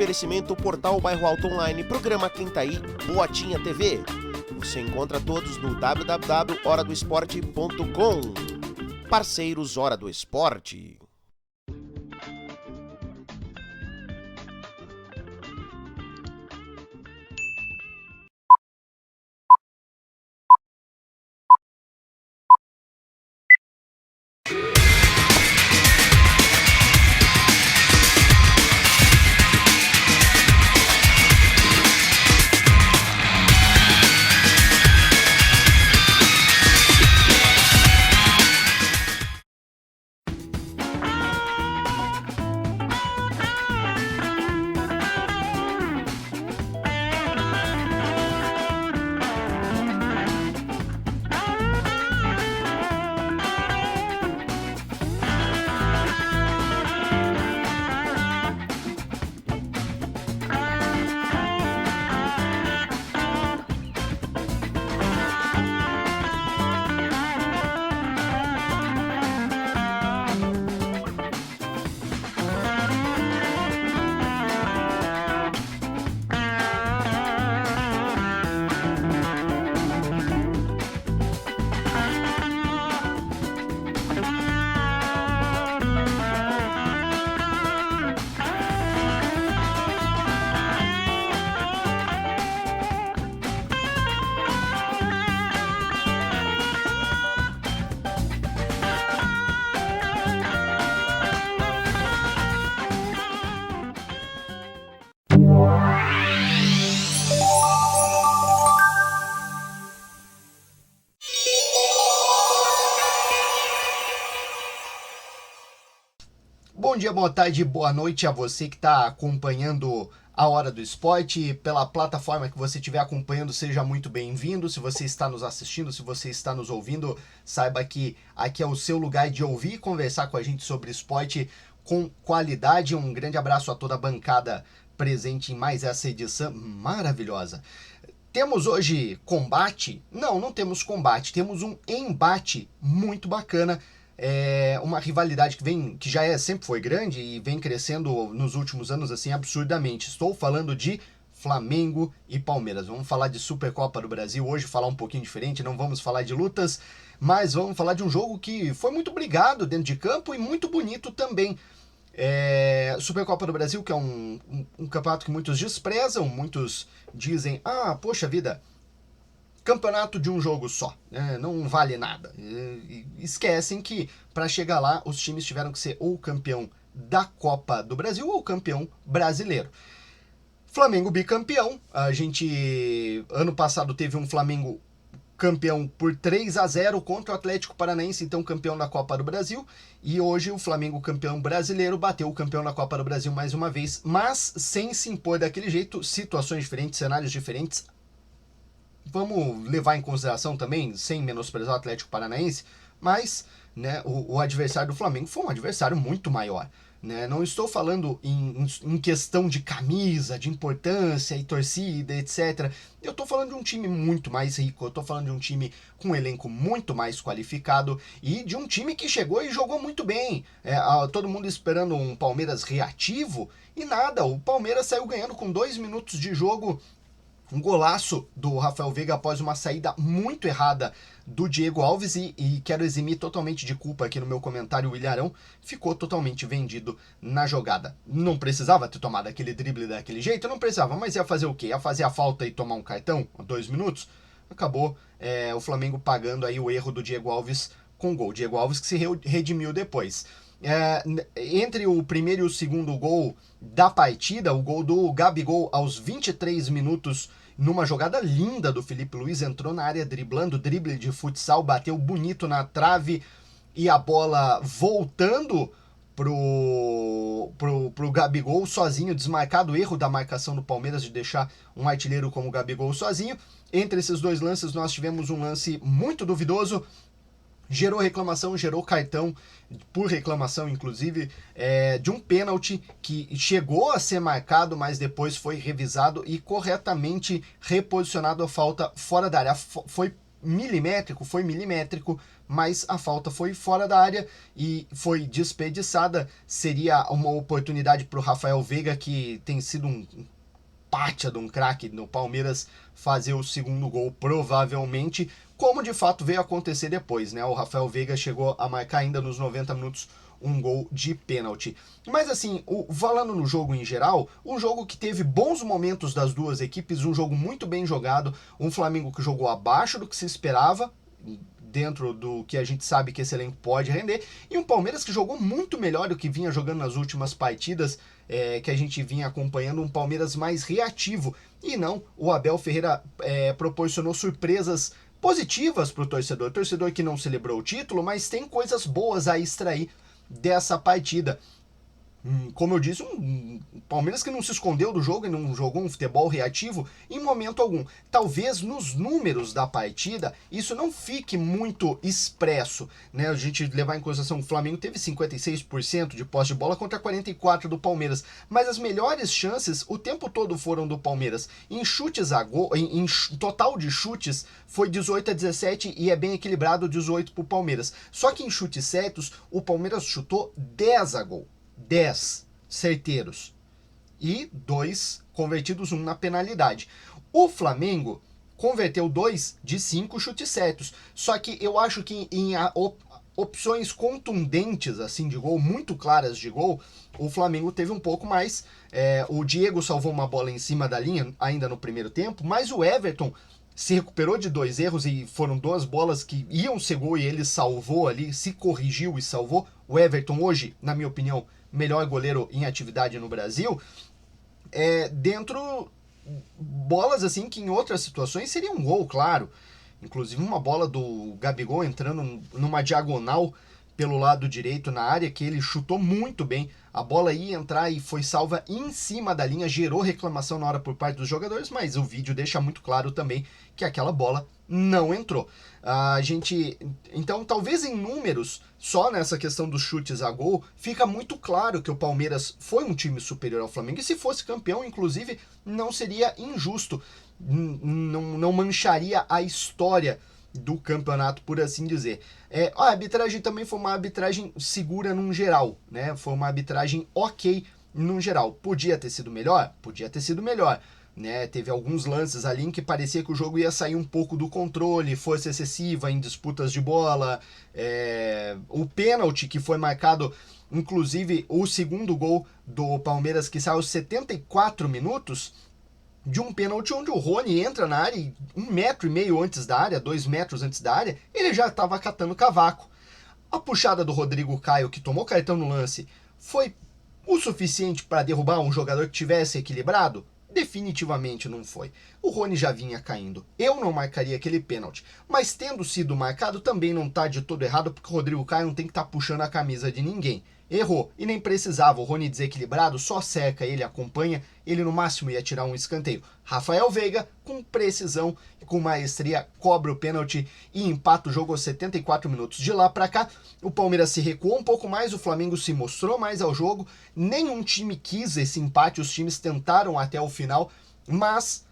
Oferecimento Portal Bairro Alto Online, Programa Quem Tá Aí, Boatinha TV. Você encontra todos no www.horadoesporte.com. Parceiros Hora do Esporte. Bom dia, boa tarde, boa noite a você que está acompanhando a Hora do Esporte. Pela plataforma que você estiver acompanhando, seja muito bem-vindo. Se você está nos assistindo, se você está nos ouvindo, saiba que aqui é o seu lugar de ouvir e conversar com a gente sobre esporte com qualidade. Um grande abraço a toda a bancada presente em mais essa edição maravilhosa. Temos hoje combate? Não temos combate, temos um embate muito bacana. É uma rivalidade que já sempre foi grande e vem crescendo nos últimos anos assim absurdamente. Estou falando de Flamengo e Palmeiras. Vamos falar de Supercopa do Brasil hoje, falar um pouquinho diferente, não vamos falar de lutas, mas vamos falar de um jogo que foi muito brigado dentro de campo e muito bonito também. Supercopa do Brasil, que é um campeonato que muitos desprezam, muitos dizem, poxa vida, campeonato de um jogo só, né? Não vale nada. Esquecem que para chegar lá os times tiveram que ser ou campeão da Copa do Brasil ou campeão brasileiro. Flamengo bicampeão, a gente ano passado teve um Flamengo campeão por 3-0 contra o Atlético Paranaense, então campeão da Copa do Brasil, e hoje o Flamengo campeão brasileiro bateu o campeão da Copa do Brasil mais uma vez, mas sem se impor daquele jeito, situações diferentes, cenários diferentes. Vamos levar em consideração também, sem menosprezar o Atlético Paranaense, mas né, o adversário do Flamengo foi um adversário muito maior. Né? Não estou falando em questão de camisa, de importância e torcida, etc. Eu estou falando de um time muito mais rico, eu estou falando de um time com um elenco muito mais qualificado e de um time que chegou e jogou muito bem. Todo mundo esperando um Palmeiras reativo e nada, o Palmeiras saiu ganhando com 2 minutos de jogo. Um golaço do Rafael Veiga após uma saída muito errada do Diego Alves e quero eximir totalmente de culpa aqui no meu comentário, o Ilharão ficou totalmente vendido na jogada. Não precisava ter tomado aquele drible daquele jeito, não precisava, mas ia fazer o quê? Ia fazer a falta e tomar um cartão? 2 minutos? Acabou o Flamengo pagando aí o erro do Diego Alves com gol. Diego Alves que se redimiu depois. Entre o primeiro e o segundo gol da partida, o gol do Gabigol aos 23 minutos, numa jogada linda do Felipe Luiz, entrou na área driblando, drible de futsal, bateu bonito na trave e a bola voltando pro Gabigol sozinho, desmarcado, erro da marcação do Palmeiras de deixar um artilheiro como o Gabigol sozinho. Entre esses dois lances nós tivemos um lance muito duvidoso, gerou reclamação, gerou cartão por reclamação, inclusive, de um pênalti que chegou a ser marcado, mas depois foi revisado e corretamente reposicionado a falta fora da área. Foi milimétrico, mas a falta foi fora da área e foi desperdiçada. Seria uma oportunidade para o Rafael Veiga, que tem sido um pátia de um craque no Palmeiras, fazer o segundo gol, provavelmente, como de fato veio acontecer depois, né? O Rafael Veiga chegou a marcar ainda nos 90 minutos um gol de pênalti. Mas assim, falando no jogo em geral, um jogo que teve bons momentos das duas equipes, um jogo muito bem jogado, um Flamengo que jogou abaixo do que se esperava, dentro do que a gente sabe que esse elenco pode render, e um Palmeiras que jogou muito melhor do que vinha jogando nas últimas partidas, que a gente vinha acompanhando, um Palmeiras mais reativo, e não, o Abel Ferreira proporcionou surpresas positivas para o torcedor que não celebrou o título, mas tem coisas boas a extrair dessa partida. Como eu disse, um Palmeiras que não se escondeu do jogo e não jogou um futebol reativo em momento algum. Talvez nos números da partida isso não fique muito expresso, né? A gente levar em consideração que o Flamengo teve 56% de posse de bola contra 44% do Palmeiras, mas as melhores chances o tempo todo foram do Palmeiras. Em chutes a gol, em total de chutes foi 18-17 e é bem equilibrado, 18 para o Palmeiras. Só que em chutes certos o Palmeiras chutou 10 a gol. 10 certeiros e 2 convertidos, 1 na penalidade. O Flamengo converteu 2 de 5 chutes certos, só que eu acho que em opções contundentes assim de gol, muito claras de gol, o Flamengo teve um pouco mais. O Diego salvou uma bola em cima da linha ainda no primeiro tempo, mas o Everton se recuperou de 2 erros e foram 2 bolas que iam ser gol e ele salvou ali, se corrigiu e salvou. O Everton hoje, na minha opinião, melhor goleiro em atividade no Brasil, dentro bolas assim que em outras situações seria um gol, claro. Inclusive uma bola do Gabigol entrando numa diagonal pelo lado direito na área, que ele chutou muito bem. A bola ia entrar e foi salva em cima da linha, gerou reclamação na hora por parte dos jogadores, mas o vídeo deixa muito claro também que aquela bola não entrou. Então, talvez em números, só nessa questão dos chutes a gol, fica muito claro que o Palmeiras foi um time superior ao Flamengo, e se fosse campeão, inclusive, não seria injusto, não mancharia a história do campeonato, por assim dizer. A arbitragem também foi uma arbitragem segura num geral, né? Foi uma arbitragem ok num geral. Podia ter sido melhor? Podia ter sido melhor, né? Teve alguns lances ali em que parecia que o jogo ia sair um pouco do controle, força excessiva em disputas de bola, o pênalti que foi marcado, inclusive o segundo gol do Palmeiras que saiu aos 74 minutos, de um pênalti onde o Rony entra na área e 1,5 metro antes da área, 2 metros antes da área, ele já estava catando cavaco. A puxada do Rodrigo Caio, que tomou cartão no lance, foi o suficiente para derrubar um jogador que tivesse equilibrado? Definitivamente não foi. O Rony já vinha caindo. Eu não marcaria aquele pênalti. Mas tendo sido marcado, também não está de todo errado, porque o Rodrigo Caio não tem que estar puxando a camisa de ninguém. Errou. E nem precisava. O Rony desequilibrado só cerca ele, acompanha. Ele no máximo ia tirar um escanteio. Rafael Veiga, com precisão e com maestria, cobra o pênalti e empata o jogo aos 74 minutos. De lá para cá, o Palmeiras se recuou um pouco mais, o Flamengo se mostrou mais ao jogo. Nenhum time quis esse empate, os times tentaram até o final, mas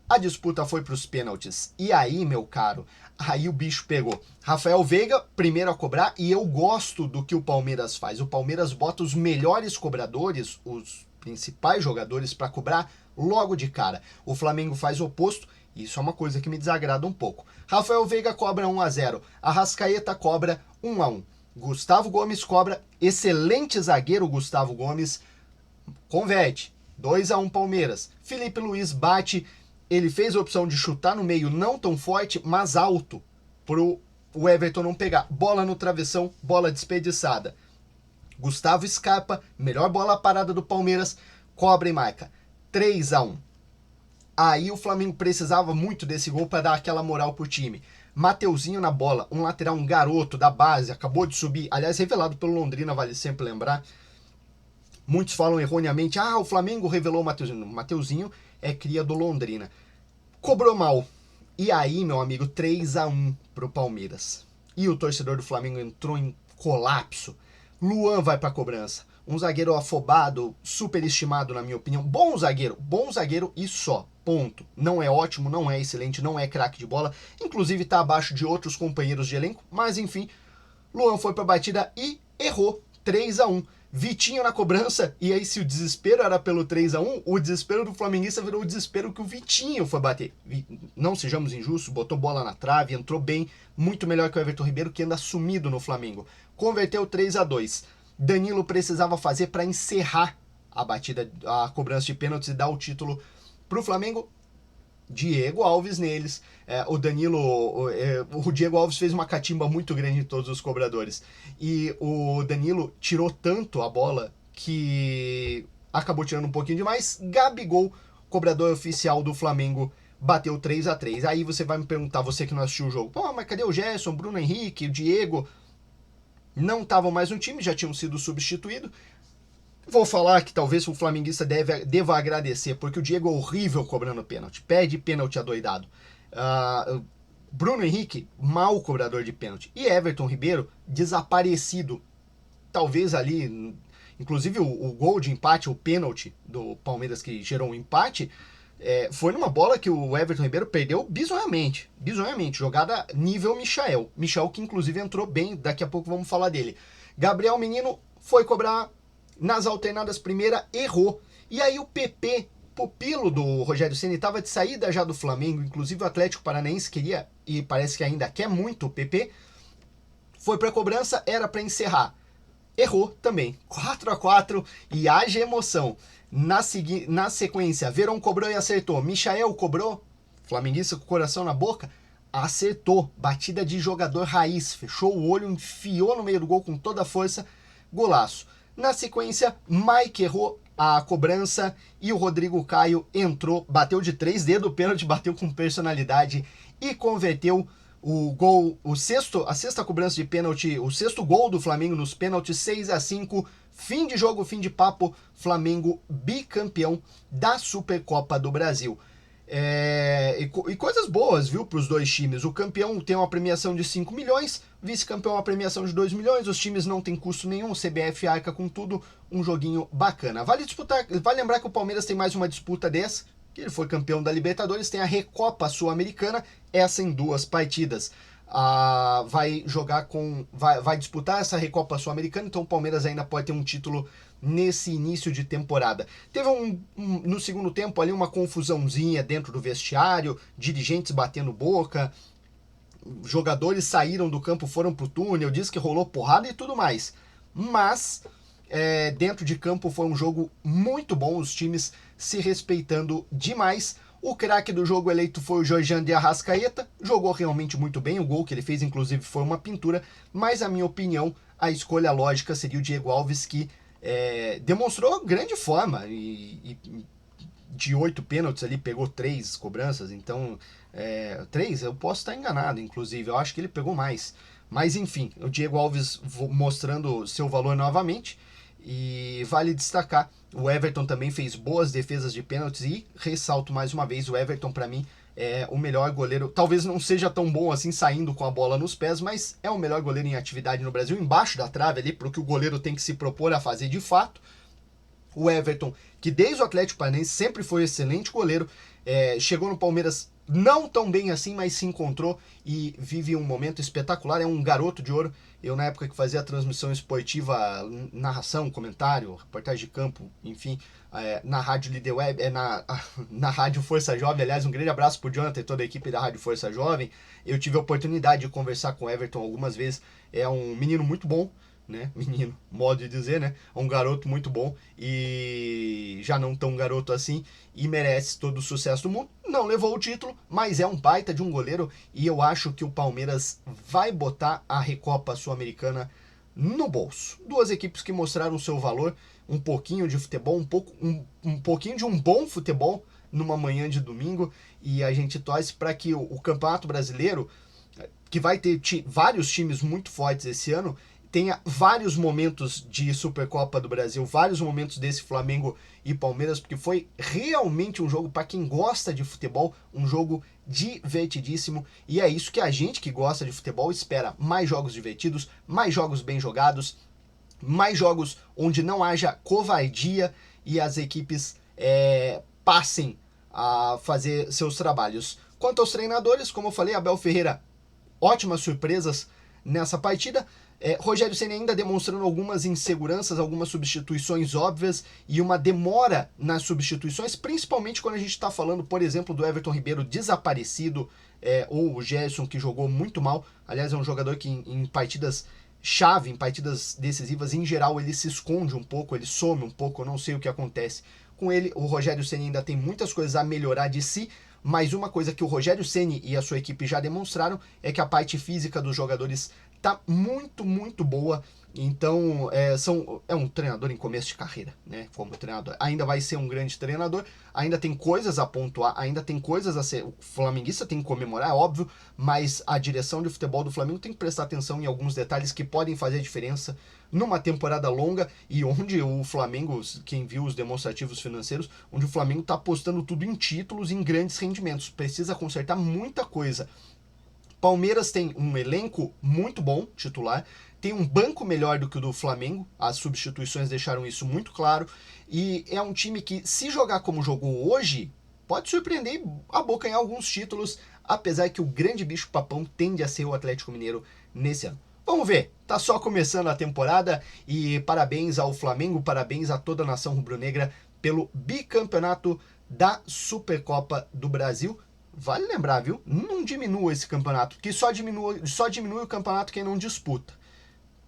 a disputa foi para os pênaltis. E aí, meu caro, aí o bicho pegou. Rafael Veiga, primeiro a cobrar, e eu gosto do que o Palmeiras faz. O Palmeiras bota os melhores cobradores, os principais jogadores para cobrar logo de cara. O Flamengo faz o oposto, e isso é uma coisa que me desagrada um pouco. Rafael Veiga cobra 1-0, Arrascaeta cobra 1-1. Gustavo Gomes cobra, excelente zagueiro Gustavo Gomes, converte, 2-1 Palmeiras. Felipe Luiz bate. Ele fez a opção de chutar no meio, não tão forte, mas alto, pro o Everton não pegar. Bola no travessão, bola desperdiçada. Gustavo Scarpa, melhor bola parada do Palmeiras, cobra e marca. 3-1. Aí o Flamengo precisava muito desse gol para dar aquela moral pro time. Mateuzinho na bola, um lateral, um garoto da base, acabou de subir, aliás, revelado pelo Londrina, vale sempre lembrar. Muitos falam erroneamente, o Flamengo revelou o Mateuzinho. Mateuzinho é cria do Londrina. Cobrou mal. E aí, meu amigo, 3-1 pro Palmeiras. E o torcedor do Flamengo entrou em colapso. Luan vai pra cobrança. um zagueiro afobado, superestimado na minha opinião. Bom zagueiro e só, ponto. Não é ótimo, não é excelente, não é craque de bola, inclusive tá abaixo de outros companheiros de elenco, mas enfim, Luan foi pra batida e errou, 3-1. Vitinho na cobrança, e aí se o desespero era pelo 3-1, o desespero do flamenguista virou o desespero que o Vitinho foi bater. Não sejamos injustos, botou bola na trave, entrou bem, muito melhor que o Everton Ribeiro, que anda sumido no Flamengo. Converteu 3-2. Danilo precisava fazer para encerrar a batida, a cobrança de pênaltis e dar o título pro Flamengo. Diego Alves neles. O Diego Alves fez uma catimba muito grande em todos os cobradores. E o Danilo tirou tanto a bola que acabou tirando um pouquinho demais. Gabigol, cobrador oficial do Flamengo, bateu 3-3. Aí você vai me perguntar, você que não assistiu o jogo, pô, mas cadê o Gerson, Bruno Henrique, o Diego? Não estavam mais no time, já tinham sido substituídos. Vou falar que talvez o flamenguista deva agradecer, porque o Diego é horrível cobrando pênalti. Pede pênalti adoidado. Bruno Henrique, mau cobrador de pênalti. E Everton Ribeiro, desaparecido. Talvez ali, inclusive o gol de empate, o pênalti do Palmeiras que gerou um empate, foi numa bola que o Everton Ribeiro perdeu bizonhamente. Jogada nível Michael. Michael que inclusive entrou bem, daqui a pouco vamos falar dele. Gabriel Menino foi cobrar nas alternadas primeira, errou. E aí o PP, pupilo do Rogério Ceni, estava de saída já do Flamengo, inclusive o Atlético Paranaense queria, e parece que ainda quer muito o PP, foi para cobrança, era para encerrar. Errou também. 4-4 e haja emoção. Na sequência, Verón cobrou e acertou. Michael cobrou, flamenguista com o coração na boca, acertou. Batida de jogador raiz, fechou o olho, enfiou no meio do gol com toda a força, golaço. Na sequência, Mike errou a cobrança e o Rodrigo Caio entrou, bateu de 3 dedos o pênalti, bateu com personalidade e converteu o gol, a sexta cobrança de pênalti, o sexto gol do Flamengo nos pênaltis, 6-5, fim de jogo, fim de papo, Flamengo bicampeão da Supercopa do Brasil. E coisas boas, viu, para os dois times. O campeão tem uma premiação de 5 milhões, vice-campeão uma premiação de 2 milhões, os times não tem custo nenhum, o CBF arca com tudo, um joguinho bacana. Vale lembrar que o Palmeiras tem mais uma disputa dessa, que ele foi campeão da Libertadores, tem a Recopa Sul-Americana, essa em 2 partidas. Vai disputar essa Recopa Sul-Americana, então o Palmeiras ainda pode ter um título nesse início de temporada. Teve no segundo tempo ali uma confusãozinha dentro do vestiário, dirigentes batendo boca, jogadores saíram do campo, foram pro túnel, diz que rolou porrada e tudo mais. Mas dentro de campo foi um jogo muito bom, os times se respeitando demais. O craque do jogo eleito foi o Georgian de Arrascaeta, jogou realmente muito bem, o gol que ele fez inclusive foi uma pintura, mas a minha opinião, a escolha lógica seria o Diego Alves, que demonstrou grande forma e de 8 pênaltis ali pegou 3 cobranças, então 3 eu posso estar enganado, inclusive eu acho que ele pegou mais, mas enfim, o Diego Alves mostrando seu valor novamente. E vale destacar, o Everton também fez boas defesas de pênaltis e ressalto mais uma vez, o Everton para mim é o melhor goleiro, talvez não seja tão bom assim saindo com a bola nos pés, mas é o melhor goleiro em atividade no Brasil, embaixo da trave ali, pro que o goleiro tem que se propor a fazer de fato. O Everton, que desde o Atlético Paranaense sempre foi excelente goleiro, chegou no Palmeiras não tão bem assim, mas se encontrou e vive um momento espetacular, é um garoto de ouro. Eu, na época que fazia a transmissão esportiva, narração, comentário, reportagem de campo, enfim, na Rádio Líder Web, na Rádio Força Jovem, aliás, um grande abraço pro Jonathan e toda a equipe da Rádio Força Jovem. Eu tive a oportunidade de conversar com o Everton algumas vezes, é um menino muito bom, né? Menino, modo de dizer, né? Um garoto muito bom e já não tão garoto assim e merece todo o sucesso do mundo. Não levou o título, mas é um baita de um goleiro e eu acho que o Palmeiras vai botar a Recopa Sul-Americana no bolso. Duas equipes que mostraram seu valor, um pouquinho de futebol, um pouquinho de um bom futebol numa manhã de domingo, e a gente torce para que o Campeonato Brasileiro, que vai ter vários times muito fortes esse ano, tenha vários momentos de Supercopa do Brasil, vários momentos desse Flamengo e Palmeiras, porque foi realmente um jogo para quem gosta de futebol, um jogo divertidíssimo, e é isso que a gente que gosta de futebol espera, mais jogos divertidos, mais jogos bem jogados, mais jogos onde não haja covardia e as equipes passem a fazer seus trabalhos. Quanto aos treinadores, como eu falei, Abel Ferreira, ótimas surpresas nessa partida. Rogério Ceni ainda demonstrando algumas inseguranças, algumas substituições óbvias e uma demora nas substituições, principalmente quando a gente está falando, por exemplo, do Everton Ribeiro desaparecido, ou o Gerson, que jogou muito mal. Aliás, é um jogador que em partidas chave, em partidas decisivas, em geral, ele se esconde um pouco, ele some um pouco, eu não sei o que acontece com ele. O Rogério Ceni ainda tem muitas coisas a melhorar de si, mas uma coisa que o Rogério Ceni e a sua equipe já demonstraram é que a parte física dos jogadores tá muito, muito boa. Então, é um treinador em começo de carreira, né? Como treinador. Ainda vai ser um grande treinador, ainda tem coisas a pontuar, ainda tem coisas a ser. O flamenguista tem que comemorar, é óbvio, mas a direção de futebol do Flamengo tem que prestar atenção em alguns detalhes que podem fazer diferença numa temporada longa e onde o Flamengo, quem viu os demonstrativos financeiros, onde o Flamengo tá apostando tudo em títulos, em grandes rendimentos. Precisa consertar muita coisa. Palmeiras tem um elenco muito bom, titular, tem um banco melhor do que o do Flamengo, as substituições deixaram isso muito claro, e é um time que, se jogar como jogou hoje, pode surpreender e abocanhar alguns títulos, apesar que o grande bicho-papão tende a ser o Atlético Mineiro nesse ano. Vamos ver, tá só começando a temporada e parabéns ao Flamengo, parabéns a toda a nação rubro-negra pelo bicampeonato da Supercopa do Brasil. Vale lembrar, viu? Não diminua esse campeonato, que só diminui o campeonato quem não disputa.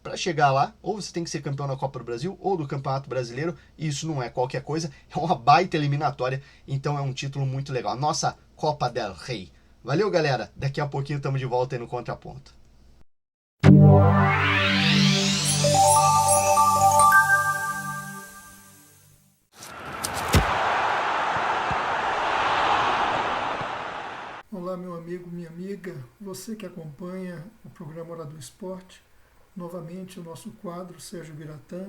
Para chegar lá, ou você tem que ser campeão da Copa do Brasil ou do Campeonato Brasileiro, e isso não é qualquer coisa, é uma baita eliminatória, então é um título muito legal. Nossa Copa del Rey. Valeu, galera. Daqui a pouquinho estamos de volta aí no Contraponto. Olá, meu amigo, minha amiga, você que acompanha o programa Hora do Esporte, novamente o nosso quadro Sérgio Biratã,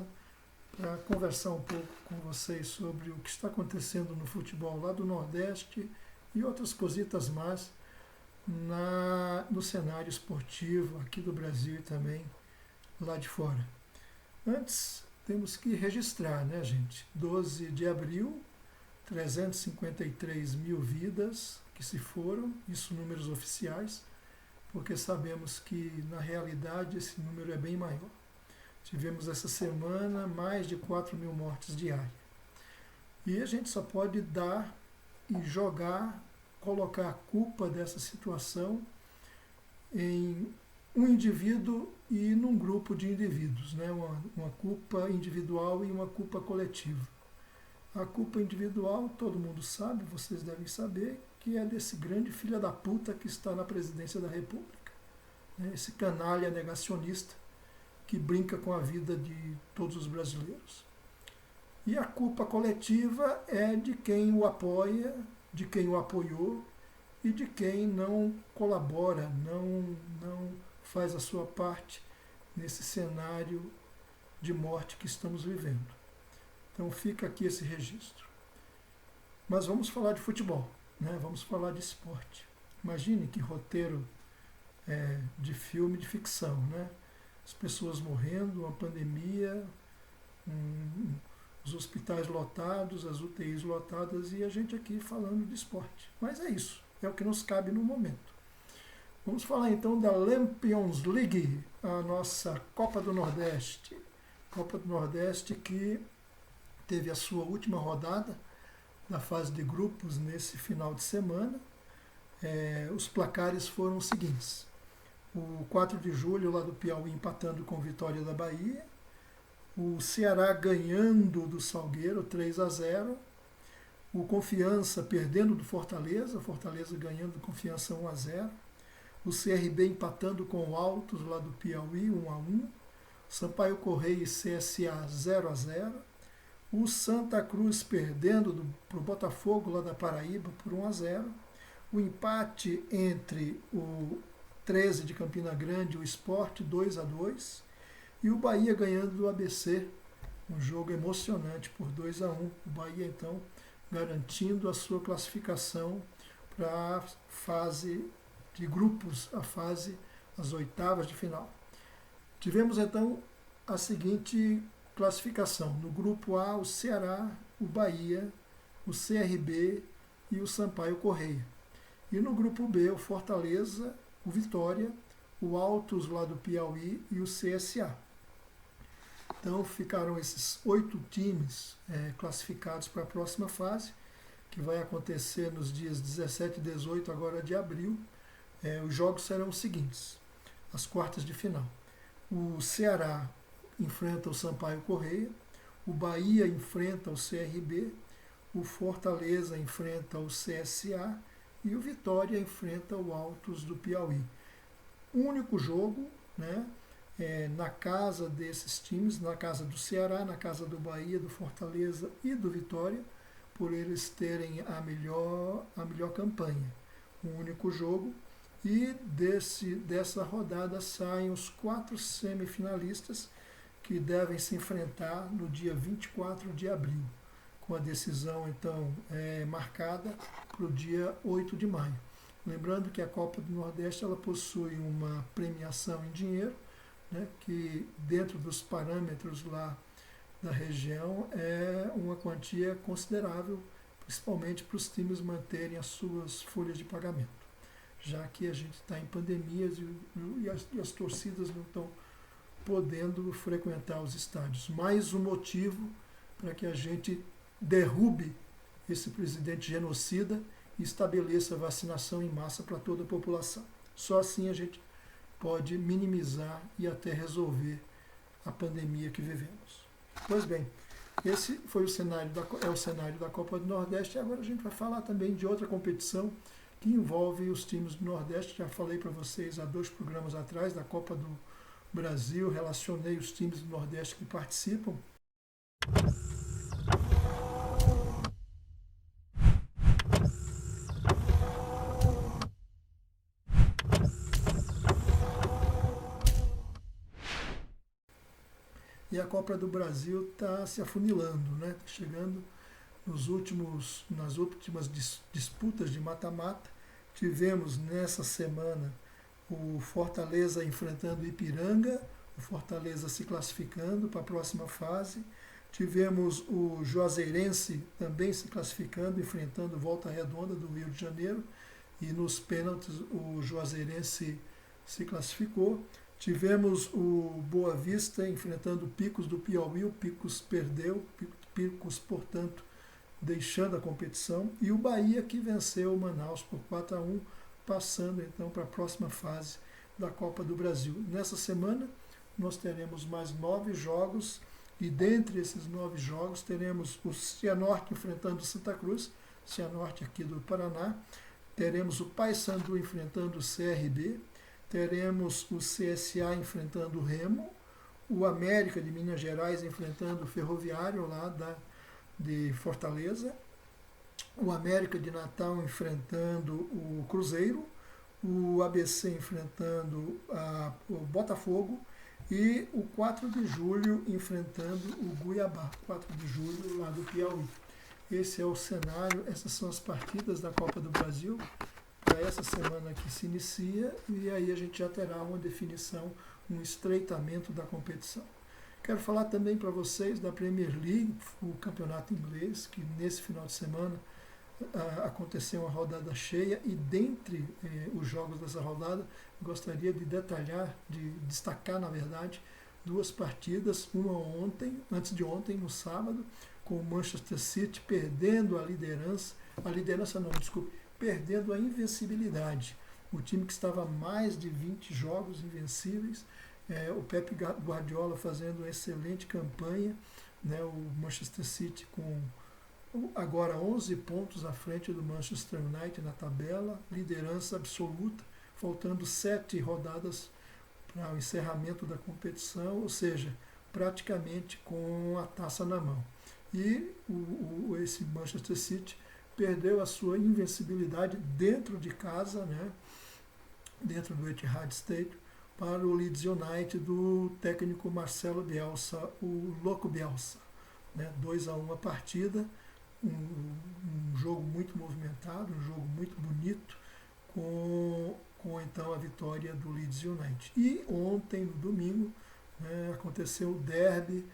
para conversar um pouco com vocês sobre o que está acontecendo no futebol lá do Nordeste e outras cositas mais no cenário esportivo aqui do Brasil e também lá de fora. Antes, temos que registrar, né, gente? 12 de abril, 353 mil vidas que se foram, isso números oficiais, porque sabemos que na realidade esse número é bem maior. Tivemos essa semana mais de 4 mil mortes diárias. E a gente só pode dar e colocar a culpa dessa situação em um indivíduo e num grupo de indivíduos, né? Uma culpa individual e uma culpa coletiva. A culpa individual, todo mundo sabe, vocês devem saber, que é desse grande filho da puta que está na presidência da República. Esse canalha negacionista que brinca com a vida de todos os brasileiros. E a culpa coletiva é de quem o apoia, de quem o apoiou e de quem não colabora, não faz a sua parte nesse cenário de morte que estamos vivendo. Então fica aqui esse registro. Mas vamos falar de futebol, né? Vamos falar de esporte. Imagine que roteiro de filme de ficção, né? As pessoas morrendo, uma pandemia, os hospitais lotados, as UTIs lotadas e a gente aqui falando de esporte. Mas é isso, é o que nos cabe no momento. Vamos falar então da Champions League, a nossa Copa do Nordeste. Copa do Nordeste que teve a sua última rodada da fase de grupos nesse final de semana. Os placares foram os seguintes. O 4 de julho lá do Piauí empatando com Vitória da Bahia. O Ceará ganhando do Salgueiro 3-0. O Confiança perdendo do Fortaleza. Fortaleza ganhando do Confiança 1-0. O CRB empatando com o Altos lá do Piauí 1-1. Sampaio Correia e CSA 0-0. O Santa Cruz perdendo para o Botafogo lá da Paraíba por 1-0. O empate entre o 13 de Campina Grande e o Sport 2-2. E o Bahia ganhando do ABC. Um jogo emocionante por 2-1. O Bahia então garantindo a sua classificação para a fase de grupos, as oitavas de final. Tivemos então a seguinte classificação. No grupo A, o Ceará, o Bahia, o CRB e o Sampaio Corrêa. E no grupo B, o Fortaleza, o Vitória, o Altos lá do Piauí e o CSA. Então ficaram esses 8 times classificados para a próxima fase, que vai acontecer nos dias 17 e 18 agora de abril. Os jogos serão os seguintes: as quartas de final. O Ceará enfrenta o Sampaio Corrêa, o Bahia enfrenta o CRB, o Fortaleza enfrenta o CSA e o Vitória enfrenta o Altos do Piauí. Um único jogo, né, na casa desses times, na casa do Ceará, na casa do Bahia, do Fortaleza e do Vitória, por eles terem a melhor campanha. Um único jogo. E dessa rodada saem os 4 semifinalistas que devem se enfrentar no dia 24 de abril, com a decisão então marcada para o dia 8 de maio. Lembrando que a Copa do Nordeste ela possui uma premiação em dinheiro, né, que dentro dos parâmetros lá da região é uma quantia considerável, principalmente para os times manterem as suas folhas de pagamento, já que a gente está em pandemias e as torcidas não estão podendo frequentar os estádios. Mais um motivo para que a gente derrube esse presidente genocida e estabeleça vacinação em massa para toda a população. Só assim a gente pode minimizar e até resolver a pandemia que vivemos. Pois bem, esse foi o cenário da Copa do Nordeste, e agora a gente vai falar também de outra competição que envolve os times do Nordeste. Já falei para vocês há 2 programas atrás da Copa do Brasil, relacionei os times do Nordeste que participam. E a Copa do Brasil está se afunilando, né? Tá chegando nas últimas disputas de mata-mata. Tivemos nessa semana o Fortaleza enfrentando o Ipiranga, o Fortaleza se classificando para a próxima fase. Tivemos o Juazeirense também se classificando, enfrentando Volta Redonda do Rio de Janeiro. E nos pênaltis o Juazeirense se classificou. Tivemos o Boa Vista enfrentando o Picos do Piauí, o Picos perdeu, Picos, portanto, deixando a competição. E o Bahia que venceu o Manaus por 4-1, passando então para a próxima fase da Copa do Brasil. Nessa semana nós teremos mais 9 jogos e dentre esses 9 jogos teremos o Cianorte enfrentando o Santa Cruz, Cianorte aqui do Paraná, teremos o Paysandu enfrentando o CRB, teremos o CSA enfrentando o Remo, o América de Minas Gerais enfrentando o Ferroviário lá de Fortaleza, o América de Natal enfrentando o Cruzeiro, o ABC enfrentando o Botafogo e o 4 de julho enfrentando o Cuiabá, 4 de julho lá do Piauí. Esse é o cenário, essas são as partidas da Copa do Brasil para essa semana que se inicia, e aí a gente já terá uma definição, um estreitamento da competição. Quero falar também para vocês da Premier League, o campeonato inglês, que nesse final de semana aconteceu uma rodada cheia, e dentre os jogos dessa rodada gostaria de detalhar, de destacar na verdade, 2 partidas, uma antes de ontem, no sábado, com o Manchester City perdendo perdendo a invencibilidade. O time que estava há mais de 20 jogos invencíveis, o Pep Guardiola fazendo uma excelente campanha, né, o Manchester City com agora 11 pontos à frente do Manchester United na tabela, liderança absoluta, faltando 7 rodadas para o encerramento da competição, ou seja, praticamente com a taça na mão. E esse Manchester City perdeu a sua invencibilidade dentro de casa, né, dentro do Etihad Stadium, para o Leeds United do técnico Marcelo Bielsa, o Louco Bielsa. Né, 2-1 a partida, um jogo muito movimentado, um jogo muito bonito, com então a vitória do Leeds United. E ontem, no domingo, Aconteceu o derby,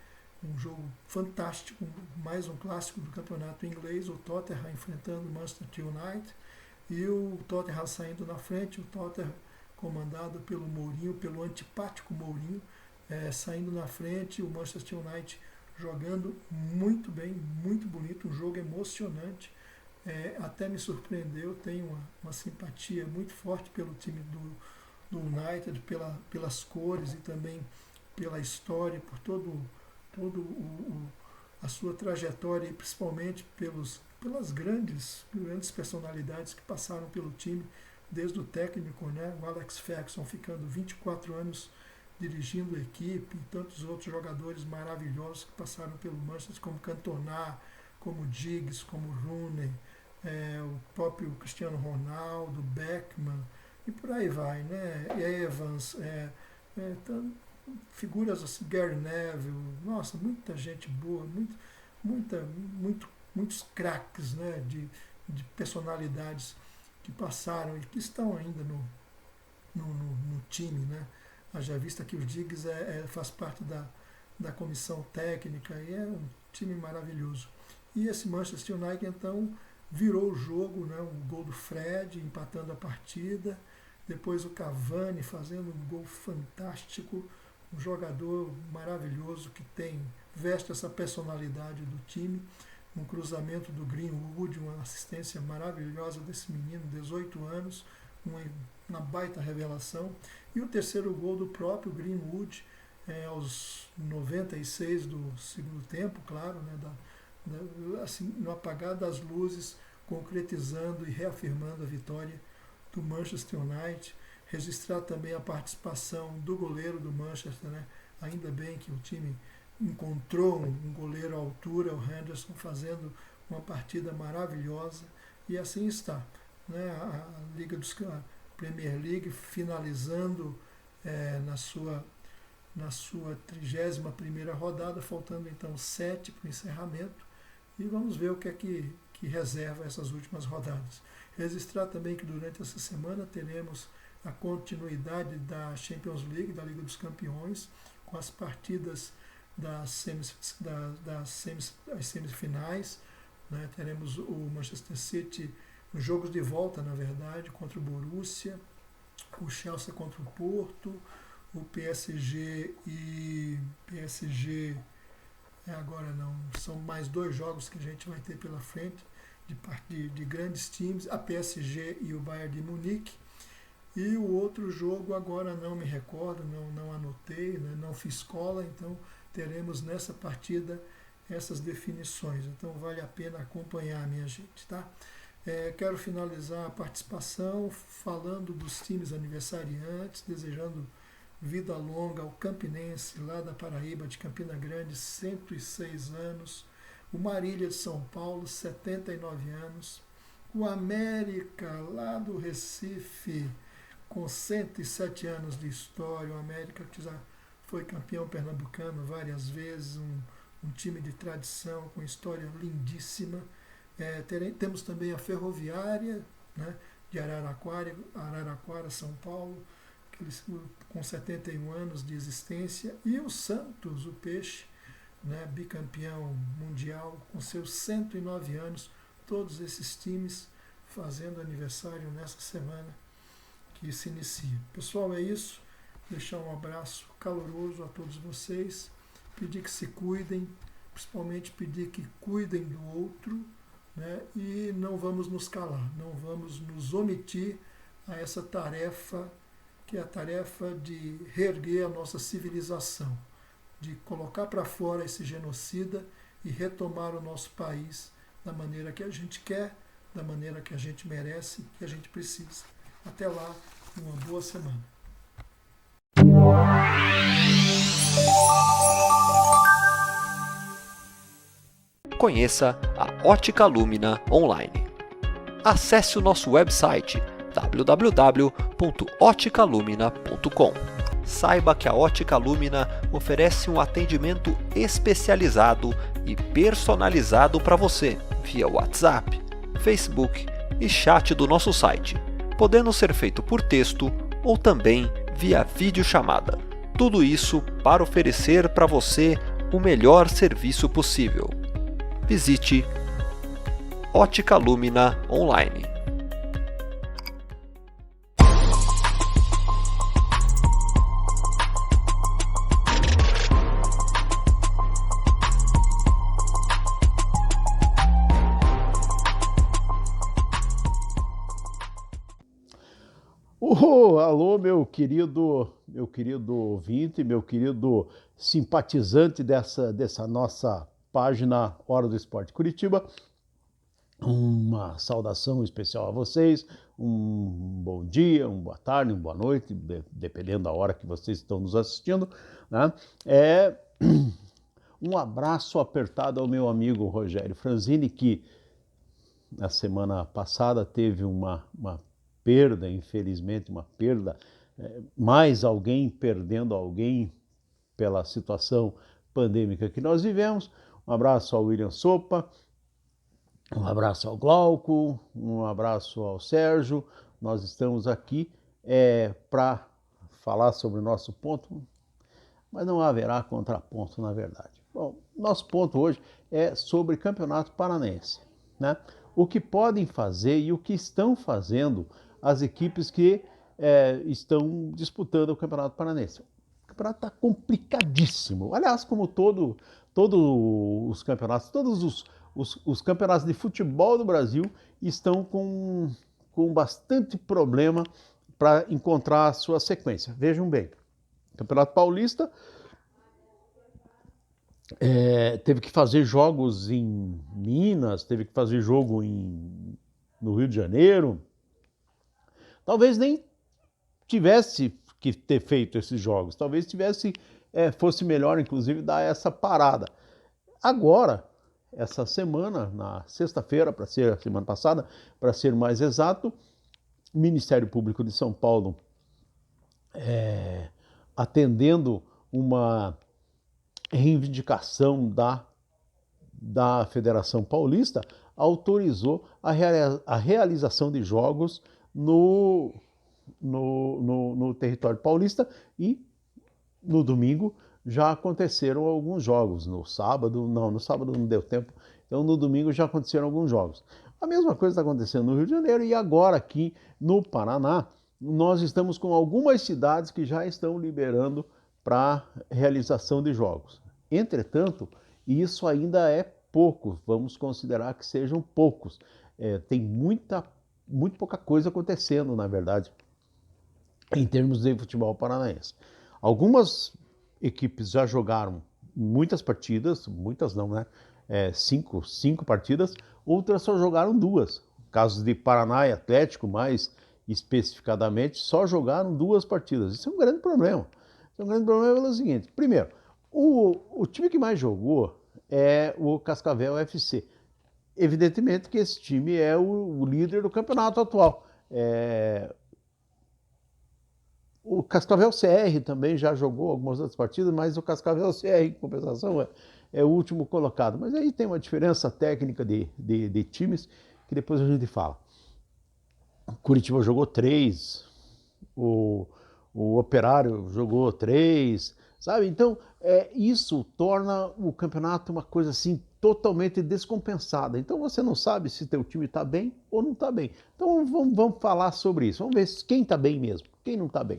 um jogo fantástico, mais um clássico do campeonato inglês, o Tottenham enfrentando o Manchester United e o Tottenham saindo na frente, o Tottenham comandado pelo Mourinho, pelo antipático Mourinho, saindo na frente, o Manchester United jogando muito bem, muito bonito, um jogo emocionante, até me surpreendeu, tenho uma simpatia muito forte pelo time do United, pelas cores e também pela história, por todo a sua trajetória e principalmente pelas grandes personalidades que passaram pelo time, desde o técnico, o Alex Ferguson, ficando 24 anos dirigindo a equipe, e tantos outros jogadores maravilhosos que passaram pelo Manchester, como Cantona, como Giggs, como Rooney, o próprio Cristiano Ronaldo, Beckman, e por aí vai, Evans, figuras assim, Gary Neville, nossa, muita gente boa, muitos craques, de personalidades que passaram e que estão ainda no time, Haja vista que o Giggs faz parte da comissão técnica e é um time maravilhoso. E esse Manchester United então virou o jogo, um gol do Fred empatando a partida, depois o Cavani fazendo um gol fantástico, um jogador maravilhoso que veste essa personalidade do time, um cruzamento do Greenwood, uma assistência maravilhosa desse menino, 18 anos, uma baita revelação, e o terceiro gol do próprio Greenwood, aos 96 do segundo tempo, claro, assim, no apagar das luzes, concretizando e reafirmando a vitória do Manchester United. Registrar também a participação do goleiro do Manchester, ainda bem que o time encontrou um goleiro à altura, o Henderson, fazendo uma partida maravilhosa, e assim está. A Premier League finalizando na sua 31ª rodada, faltando então 7 para o encerramento, e vamos ver o que é que reserva essas últimas rodadas. Registrar também que durante essa semana teremos a continuidade da Champions League, da Liga dos Campeões, com as partidas das semifinais. Teremos o Manchester City nos jogos de volta, na verdade, contra o Borussia, o Chelsea contra o Porto, o PSG agora não, são mais 2 jogos que a gente vai ter pela frente, de grandes times, a PSG e o Bayern de Munique, e o outro jogo agora não me recordo, não anotei, não fiz cola, então teremos nessa partida essas definições, então vale a pena acompanhar, minha gente, tá? Quero finalizar a participação falando dos times aniversariantes, desejando vida longa ao Campinense, lá da Paraíba, de Campina Grande, 106 anos, o Marília de São Paulo, 79 anos, o América, lá do Recife, com 107 anos de história, o América que já foi campeão pernambucano várias vezes, um time de tradição, com história lindíssima. Temos também a Ferroviária, de Araraquara, São Paulo, com 71 anos de existência, e o Santos, o Peixe, bicampeão mundial, com seus 109 anos, todos esses times fazendo aniversário nessa semana que se inicia. Pessoal, é isso. Deixar um abraço caloroso a todos vocês, pedir que se cuidem, principalmente pedir que cuidem do outro, e não vamos nos calar, não vamos nos omitir a essa tarefa, que é a tarefa de reerguer a nossa civilização, de colocar para fora esse genocida e retomar o nosso país da maneira que a gente quer, da maneira que a gente merece, que a gente precisa. Até lá, uma boa semana. Conheça a Ótica Lumina online. Acesse o nosso website www.oticalumina.com. Saiba que a Ótica Lumina oferece um atendimento especializado e personalizado para você via WhatsApp, Facebook e chat do nosso site, podendo ser feito por texto ou também via videochamada. Tudo isso para oferecer para você o melhor serviço possível. Visite Ótica Lumina Online. Alô, meu querido ouvinte, meu querido simpatizante dessa nossa página Hora do Esporte Curitiba. Uma saudação especial a vocês, um bom dia, uma boa tarde, uma boa noite, dependendo da hora que vocês estão nos assistindo, né? Um abraço apertado ao meu amigo Rogério Franzini, que na semana passada teve uma perda, infelizmente, uma perda, mais alguém perdendo alguém pela situação pandêmica que nós vivemos. Um abraço ao William Sopa, um abraço ao Glauco, um abraço ao Sérgio. Nós estamos aqui para falar sobre o nosso ponto, mas não haverá contraponto, na verdade. Bom, nosso ponto hoje é sobre Campeonato Paranaense, né? O que podem fazer e o que estão fazendo as equipes que estão disputando o Campeonato Paranaense. O campeonato está complicadíssimo. Aliás, como todos os campeonatos, todos os campeonatos de futebol do Brasil estão com bastante problema para encontrar a sua sequência. Vejam bem, Campeonato Paulista teve que fazer jogos em Minas, teve que fazer jogo no Rio de Janeiro. Talvez nem tivesse que ter feito esses jogos, talvez fosse melhor, inclusive, dar essa parada. Agora, essa semana, na sexta-feira, para ser a semana passada, para ser mais exato, o Ministério Público de São Paulo, atendendo uma reivindicação da Federação Paulista, autorizou a realização de jogos no território paulista, e no domingo já aconteceram alguns jogos. No sábado não deu tempo, então no domingo já aconteceram alguns jogos. A mesma coisa está acontecendo no Rio de Janeiro, e agora aqui no Paraná nós estamos com algumas cidades que já estão liberando para realização de jogos. Entretanto, isso ainda é pouco, vamos considerar que sejam poucos. Tem muito pouca coisa acontecendo, na verdade, em termos de futebol paranaense. Algumas equipes já jogaram muitas partidas, muitas não, né? Cinco partidas, outras só jogaram 2. Casos de Paraná e Atlético, mais especificadamente, só jogaram 2 partidas. Isso é um grande problema. Isso é um grande problema pelo seguinte: primeiro, o time que mais jogou é o Cascavel FC. Evidentemente que esse time é o líder do campeonato atual. O Cascavel CR também já jogou algumas outras partidas, mas o Cascavel CR, em compensação, é o último colocado. Mas aí tem uma diferença técnica de times que depois a gente fala. O Curitiba jogou 3, o Operário jogou 3, sabe? Então, isso torna o campeonato uma coisa assim totalmente descompensada. Então você não sabe se teu time está bem ou não está bem. Então vamos falar sobre isso. Vamos ver quem está bem mesmo, quem não está bem.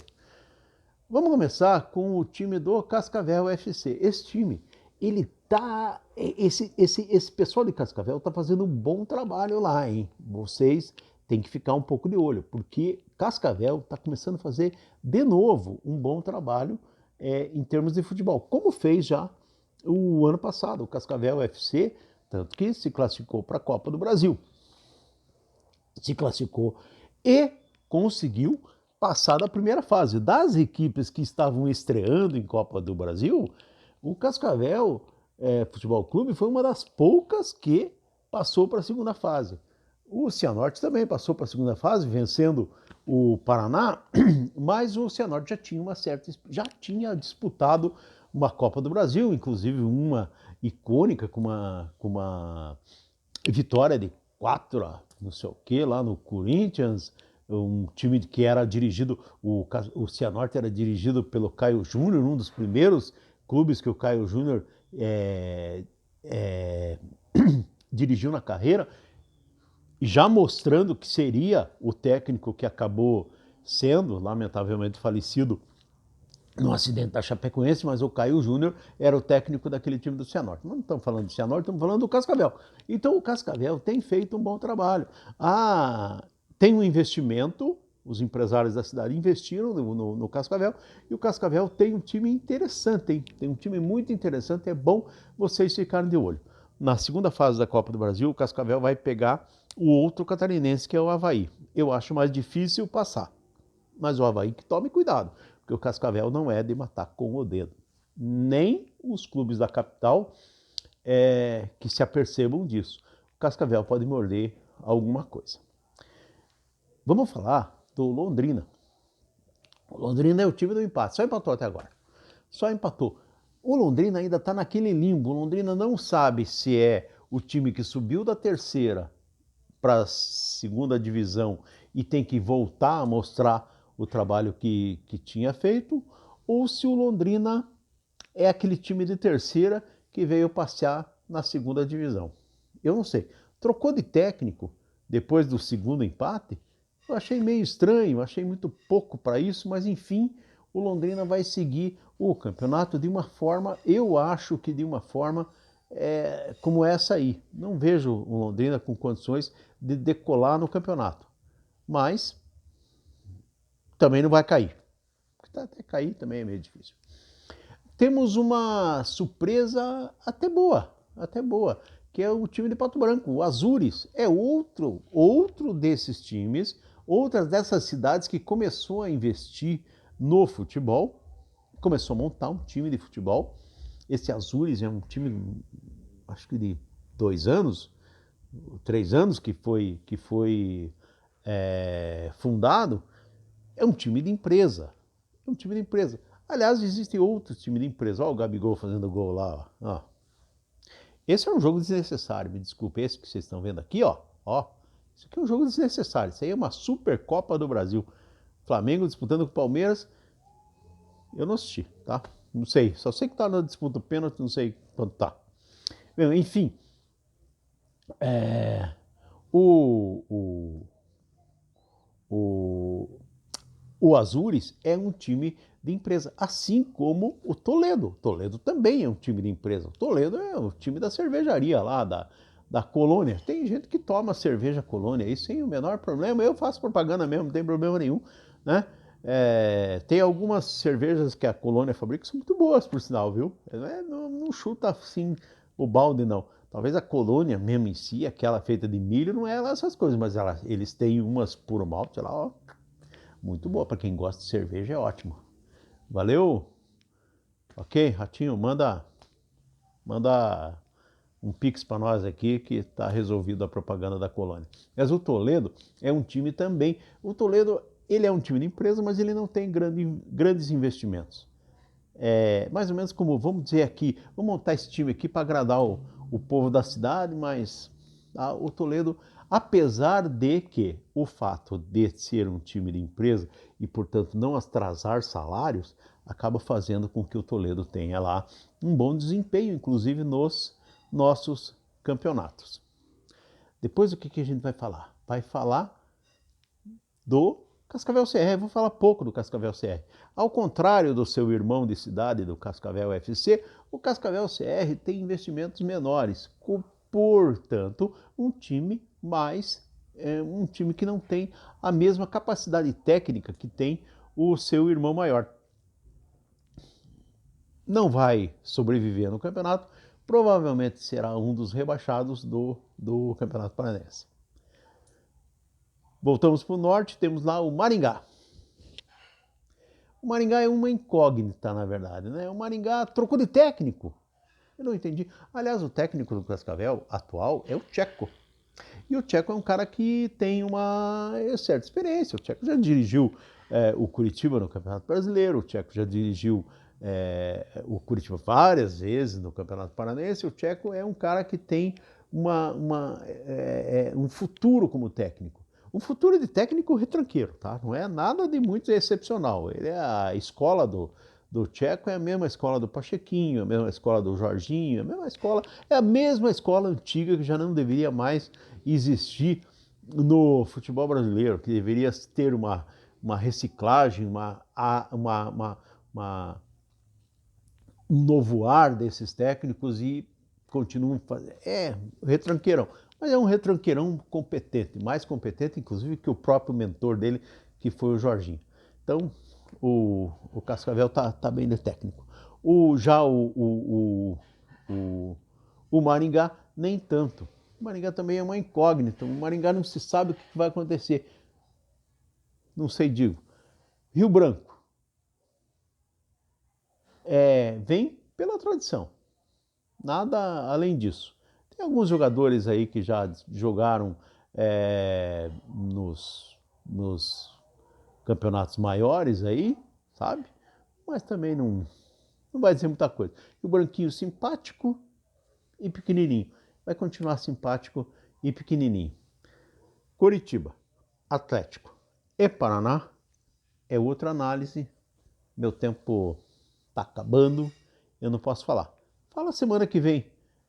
Vamos começar com o time do Cascavel FC. Esse time, esse pessoal de Cascavel está fazendo um bom trabalho lá, hein? Vocês têm que ficar um pouco de olho, porque Cascavel está começando a fazer de novo um bom trabalho em termos de futebol, como fez já o ano passado, o Cascavel FC, tanto que se classificou para a Copa do Brasil. Se classificou e conseguiu passar da primeira fase. Das equipes que estavam estreando em Copa do Brasil, o Cascavel Futebol Clube foi uma das poucas que passou para a segunda fase. O Cianorte também passou para a segunda fase, vencendo o Paraná, mas o Cianorte já tinha disputado uma Copa do Brasil, inclusive uma icônica, com uma vitória de 4 não sei o que lá no Corinthians, um time que era dirigido, o Cianorte era dirigido pelo Caio Júnior, um dos primeiros clubes que o Caio Júnior dirigiu na carreira, já mostrando que seria o técnico que acabou sendo, lamentavelmente falecido, no acidente da Chapecoense, mas o Caio Júnior era o técnico daquele time do Cianorte. Não estamos falando do Cianorte, estamos falando do Cascavel. Então o Cascavel tem feito um bom trabalho. Tem um investimento, os empresários da cidade investiram no Cascavel, e o Cascavel tem um time interessante, hein? Tem um time muito interessante, é bom vocês ficarem de olho. Na segunda fase da Copa do Brasil, o Cascavel vai pegar o outro catarinense, que é o Avaí. Eu acho mais difícil passar, mas o Avaí que tome cuidado, porque o Cascavel não é de matar com o dedo. Nem os clubes da capital que se apercebam disso. O Cascavel pode morder alguma coisa. Vamos falar do Londrina. O Londrina é o time do empate, só empatou até agora. Só empatou. O Londrina ainda está naquele limbo. O Londrina não sabe se é o time que subiu da terceira para a segunda divisão e tem que voltar a mostrar o trabalho que tinha feito, ou se o Londrina é aquele time de terceira que veio passear na segunda divisão. Eu não sei. Trocou de técnico depois do segundo empate? Eu achei meio estranho, achei muito pouco para isso, mas enfim, o Londrina vai seguir o campeonato de uma forma, eu acho que de uma forma como essa aí. Não vejo o Londrina com condições de decolar no campeonato, mas também não vai cair. Até cair também é meio difícil. Temos uma surpresa até boa, que é o time de Pato Branco, o Azures. É outro desses times, outras dessas cidades que começou a investir no futebol, começou a montar um time de futebol. Esse Azures é um time, acho que de 2 anos, 3 anos que foi fundado. É um time de empresa. Aliás, existem outros times de empresa. Olha o Gabigol fazendo gol lá. Ó. Esse é um jogo desnecessário, me desculpe. Esse que vocês estão vendo aqui, ó. Isso aqui é um jogo desnecessário. Isso aí é uma Supercopa do Brasil. Flamengo disputando com o Palmeiras. Eu não assisti, tá? Não sei. Só sei que tá na disputa do pênalti, não sei quanto tá. Bem, enfim. O Azures é um time de empresa, assim como o Toledo. O Toledo também é um time de empresa. O Toledo é o time da cervejaria lá, da Colônia. Tem gente que toma cerveja Colônia aí sem o menor problema. Eu faço propaganda mesmo, não tem problema nenhum, né? Tem algumas cervejas que a Colônia fabrica que são muito boas, por sinal, viu? Não chuta assim o balde, não. Talvez a Colônia mesmo em si, aquela feita de milho, não é lá essas coisas, mas eles têm umas puro malte lá, ó. Muito boa, para quem gosta de cerveja é ótimo. Valeu? Ok, Ratinho, manda um pix para nós aqui que está resolvido a propaganda da Colônia. Mas o Toledo é um time também. O Toledo, ele é um time de empresa, mas ele não tem grandes investimentos. Mais ou menos como, vamos dizer aqui, vamos montar esse time aqui para agradar o povo da cidade, mas o Toledo, apesar de que o fato de ser um time de empresa e, portanto, não atrasar salários, acaba fazendo com que o Toledo tenha lá um bom desempenho, inclusive nos nossos campeonatos. Depois o que a gente vai falar? Vai falar do Cascavel CR. Vou falar pouco do Cascavel CR. Ao contrário do seu irmão de cidade, do Cascavel FC, o Cascavel CR tem investimentos menores. Portanto, um time que não tem a mesma capacidade técnica que tem o seu irmão maior. Não vai sobreviver no campeonato, provavelmente será um dos rebaixados do Campeonato Paranaense. Voltamos para o norte, temos lá o Maringá. O Maringá é uma incógnita, na verdade, né? O Maringá trocou de técnico. Eu não entendi. Aliás, o técnico do Cascavel atual é o Tcheco. E o Tcheco é um cara que tem uma certa experiência. O Tcheco já dirigiu o Curitiba no Campeonato Brasileiro, o Tcheco já dirigiu o Curitiba várias vezes no Campeonato Paranaense. O Tcheco é um cara que tem um futuro como técnico. O futuro de técnico retranqueiro, tá? Não é nada de muito excepcional. Ele é a escola do Tcheco, é a mesma escola do Pachequinho, a mesma escola do Jorginho, é a mesma escola antiga que já não deveria mais existir no futebol brasileiro, que deveria ter uma reciclagem, um novo ar desses técnicos e continuam fazendo. É retranqueirão, mas é um retranqueirão competente, mais competente inclusive que o próprio mentor dele, que foi o Jorginho. Então, o Cascavel tá bem de técnico. O Maringá, nem tanto. O Maringá também é uma incógnita. O Maringá não se sabe o que vai acontecer. Não sei, digo. Rio Branco. Vem pela tradição. Nada além disso. Tem alguns jogadores aí que já jogaram nos campeonatos maiores aí, sabe? Mas também não vai dizer muita coisa. E o Branquinho simpático e pequenininho. Vai continuar simpático e pequenininho. Coritiba, Atlético e Paraná é outra análise. Meu tempo está acabando, eu não posso falar. Fala semana que vem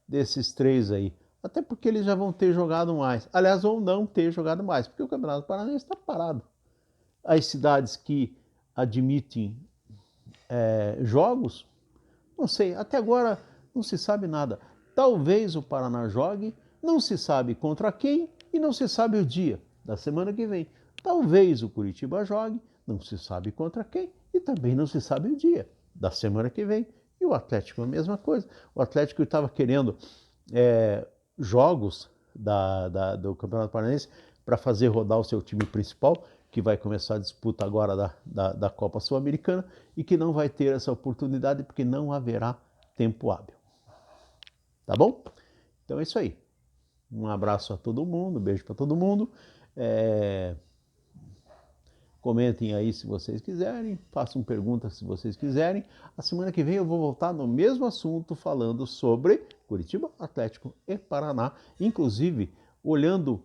desses três aí. Até porque eles já vão ter jogado mais. Aliás, vão não ter jogado mais, porque o Campeonato Paranaense está parado. As cidades que admitem jogos, não sei, até agora não se sabe nada. Talvez o Paraná jogue, não se sabe contra quem e não se sabe o dia da semana que vem. Talvez o Curitiba jogue, não se sabe contra quem e também não se sabe o dia da semana que vem. E o Atlético a mesma coisa. O Atlético estava querendo jogos do Campeonato Paranaense para fazer rodar o seu time principal, que vai começar a disputa agora da Copa Sul-Americana e que não vai ter essa oportunidade porque não haverá tempo hábil. Tá bom? Então é isso aí. Um abraço a todo mundo, um beijo para todo mundo. Comentem aí se vocês quiserem, façam perguntas se vocês quiserem. A semana que vem eu vou voltar no mesmo assunto, falando sobre Curitiba, Atlético e Paraná, inclusive olhando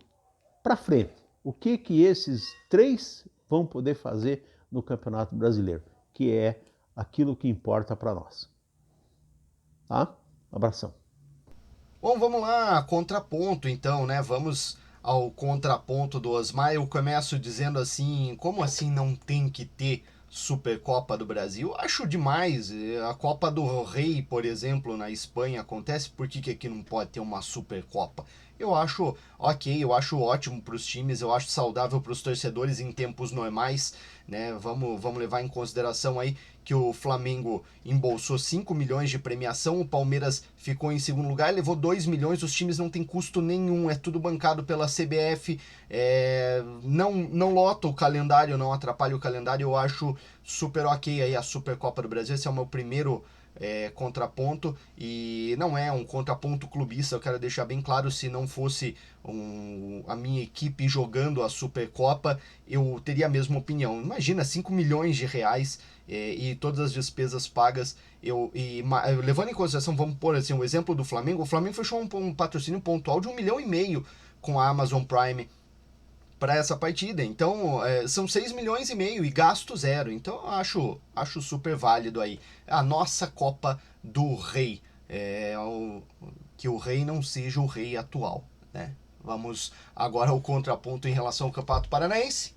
para frente. O que esses três vão poder fazer no Campeonato Brasileiro, que é aquilo que importa para nós. Tá? Abração. Bom, vamos lá, contraponto então, né? Vamos ao contraponto do Osmar. Eu começo dizendo assim, como assim não tem que ter Supercopa do Brasil? Acho demais. A Copa do Rei, por exemplo, na Espanha acontece, por que aqui não pode ter uma Supercopa? Eu acho ok, eu acho ótimo para os times, eu acho saudável para os torcedores em tempos normais, né? Vamos levar em consideração aí que o Flamengo embolsou 5 milhões de premiação, o Palmeiras ficou em segundo lugar, levou 2 milhões, os times não tem custo nenhum, é tudo bancado pela CBF, não lota o calendário, não atrapalha o calendário, eu acho super ok aí a Supercopa do Brasil, esse é o meu primeiro contraponto, e não é um contraponto clubista, eu quero deixar bem claro, se não fosse a minha equipe jogando a Supercopa, eu teria a mesma opinião. Imagina, 5 milhões de reais e todas as despesas pagas, levando em consideração, vamos pôr assim, o exemplo do Flamengo, o Flamengo fechou um patrocínio pontual de 1,5 milhão com a Amazon Prime para essa partida, então são 6 milhões e meio e gasto zero, então eu acho super válido aí a nossa Copa do Rei, que o rei não seja o rei atual, né? Vamos agora ao contraponto em relação ao Campeonato Paranaense,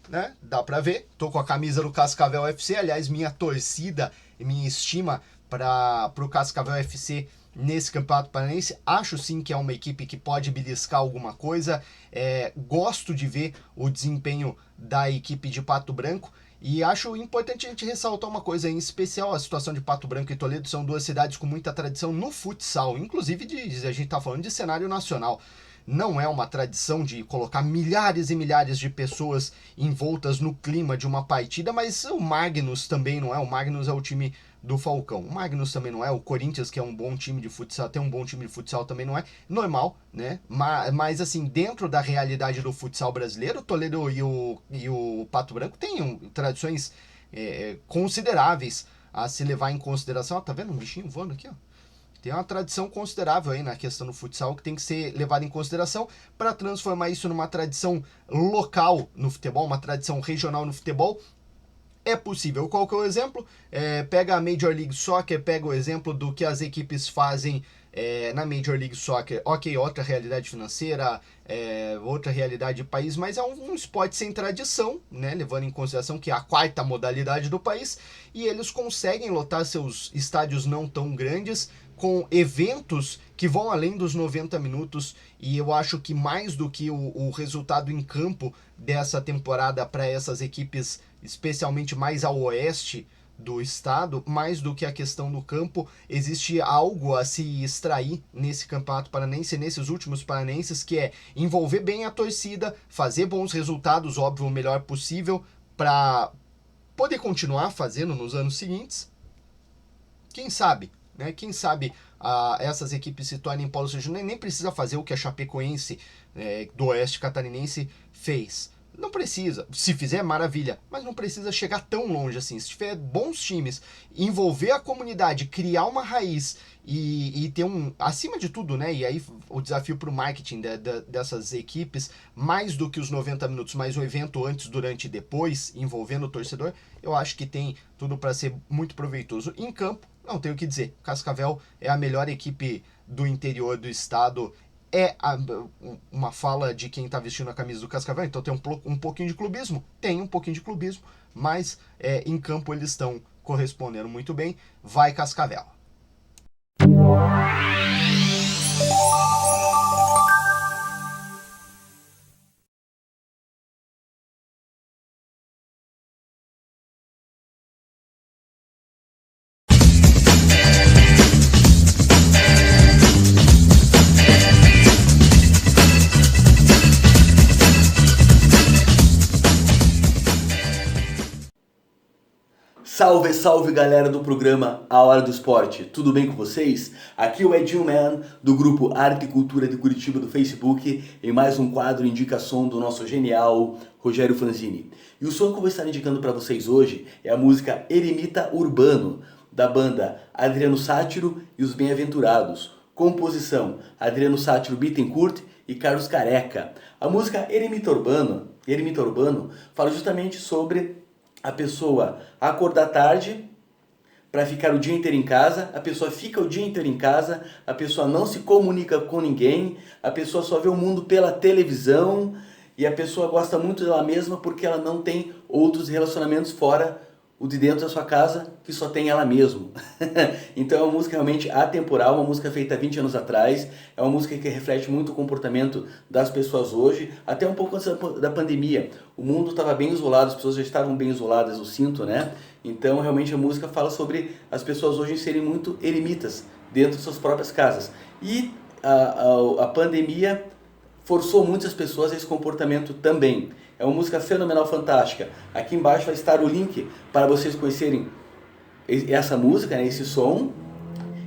né? Dá para ver, tô com a camisa do Cascavel FC, aliás, minha torcida e minha estima para o Cascavel FC nesse Campeonato Paranaense, acho sim que é uma equipe que pode beliscar alguma coisa, gosto de ver o desempenho da equipe de Pato Branco, e acho importante a gente ressaltar uma coisa em especial, a situação de Pato Branco e Toledo são duas cidades com muita tradição no futsal, inclusive a gente está falando de cenário nacional. Não é uma tradição de colocar milhares e milhares de pessoas envoltas no clima de uma partida, mas o Magnus também não é, o Magnus é o time do Falcão. O Magnus também não é, o Corinthians, que é um bom time de futsal, tem um bom time de futsal também não é, normal, né? Mas assim, dentro da realidade do futsal brasileiro, o Toledo e o Pato Branco têm tradições consideráveis a se levar em consideração. Ó, tá vendo um bichinho voando aqui, ó? Tem uma tradição considerável aí na questão do futsal que tem que ser levada em consideração para transformar isso numa tradição local no futebol, uma tradição regional no futebol. É possível. Qual que é o exemplo? Pega a Major League Soccer, pega o exemplo do que as equipes fazem na Major League Soccer. Ok, outra realidade financeira, outra realidade de país, mas é um esporte sem tradição, né? Levando em consideração que é a quarta modalidade do país, e eles conseguem lotar seus estádios não tão grandes com eventos que vão além dos 90 minutos, e eu acho que mais do que o resultado em campo dessa temporada para essas equipes, especialmente mais ao oeste do estado, mais do que a questão do campo, existe algo a se extrair nesse campeonato paranense, nesses últimos paranenses, que é envolver bem a torcida, fazer bons resultados, óbvio, o melhor possível, para poder continuar fazendo nos anos seguintes. Quem sabe, né? Quem sabe essas equipes se tornem polo regional, nem precisa fazer o que a Chapecoense do Oeste Catarinense fez. Não precisa, se fizer maravilha, mas não precisa chegar tão longe assim. Se tiver bons times, envolver a comunidade, criar uma raiz e ter acima de tudo, né? E aí o desafio para o marketing dessas equipes, mais do que os 90 minutos, mais o evento antes, durante e depois, envolvendo o torcedor, eu acho que tem tudo para ser muito proveitoso. Em campo, não tenho o que dizer, Cascavel é a melhor equipe do interior do estado. Uma fala de quem está vestindo a camisa do Cascavel, então tem um pouquinho de clubismo? Tem um pouquinho de clubismo, mas em campo eles estão correspondendo muito bem. Vai Cascavel! Salve, salve galera do programa A Hora do Esporte, tudo bem com vocês? Aqui é o Edinho Man, do grupo Arte e Cultura de Curitiba do Facebook, em mais um quadro Indicação do nosso genial Rogério Franzini. E o som que eu vou estar indicando para vocês hoje é a música Eremita Urbano, da banda Adriano Sátiro e os Bem-Aventurados. Composição Adriano Sátiro Bittencourt e Carlos Careca. A música Eremita Urbano fala justamente sobre a pessoa acordar tarde para ficar o dia inteiro em casa, a pessoa fica o dia inteiro em casa, a pessoa não se comunica com ninguém, a pessoa só vê o mundo pela televisão e a pessoa gosta muito dela mesma porque ela não tem outros relacionamentos fora o de dentro da sua casa, que só tem ela mesma. Então é uma música realmente atemporal, uma música feita há 20 anos atrás, é uma música que reflete muito o comportamento das pessoas hoje, até um pouco antes da pandemia. O mundo estava bem isolado, as pessoas já estavam bem isoladas, eu sinto, né? Então realmente a música fala sobre as pessoas hoje serem muito eremitas dentro de suas próprias casas. E a pandemia forçou muitas pessoas a esse comportamento também. É uma música fenomenal, fantástica. Aqui embaixo vai estar o link para vocês conhecerem essa música, né, esse som.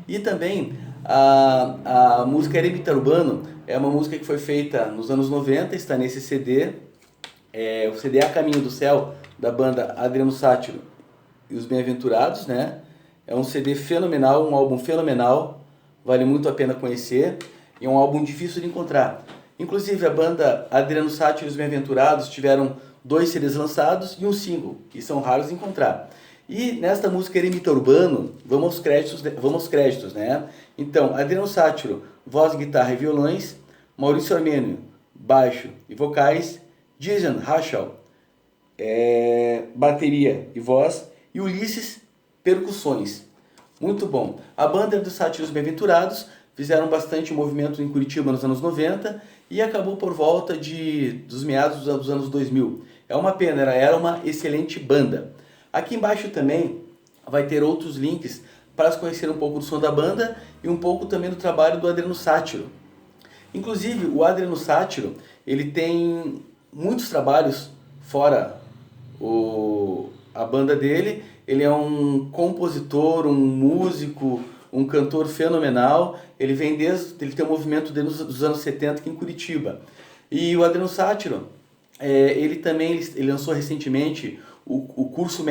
E também a música Eremita Urbano é uma música que foi feita nos anos 90, está nesse CD. O CD A Caminho do Céu, da banda Adriano Sátiro e os Bem-Aventurados, né? É um CD fenomenal, um álbum fenomenal, vale muito a pena conhecer. E é um álbum difícil de encontrar. Inclusive, a banda Adriano Sátiro e os Bem-Aventurados tiveram 2 CDs lançados e um single, que são raros de encontrar. E nesta música Eremita Urbano, vamos aos créditos, né? Então, Adriano Sátiro, voz, guitarra e violões, Maurício Armênio, baixo e vocais, Dijan Rachel, bateria e voz, e Ulisses, percussões. Muito bom. A banda do Sátiro e os Bem-Aventurados fizeram bastante movimento em Curitiba nos anos 90 e acabou por volta dos meados dos anos 2000. É uma pena, era uma excelente banda. Aqui embaixo também vai ter outros links para conhecer um pouco do som da banda e um pouco também do trabalho do Adriano Sátiro. Inclusive, o Adriano Sátiro, ele tem muitos trabalhos fora a banda dele. Ele é um compositor, um músico, um cantor fenomenal. Ele tem um movimento desde os anos 70 aqui em Curitiba. E o Adriano Sátiro, ele lançou recentemente o curso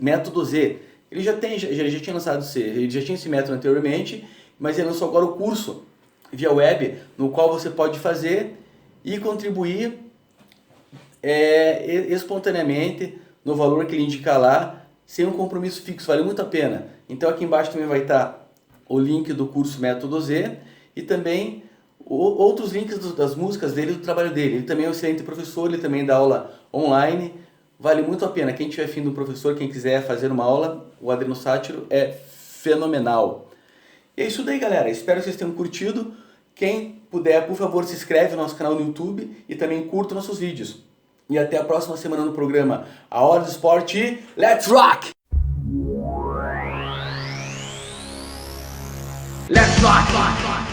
Método Z. Ele já tinha lançado ele já tinha esse método anteriormente, mas ele lançou agora o curso via web, no qual você pode fazer e contribuir espontaneamente no valor que ele indicar lá, sem um compromisso fixo, vale muito a pena. Então aqui embaixo também vai estar o link do curso Método Z e também outros links das músicas dele e do trabalho dele. Ele também é um excelente professor, ele também dá aula online, vale muito a pena. Quem tiver afim do professor, quem quiser fazer uma aula, o Adriano Sátiro é fenomenal. E é isso daí, galera. Espero que vocês tenham curtido. Quem puder, por favor, se inscreve no nosso canal no YouTube e também curta nossos vídeos. E até a próxima semana no programa A Hora do Esporte. Let's rock! Let's rock!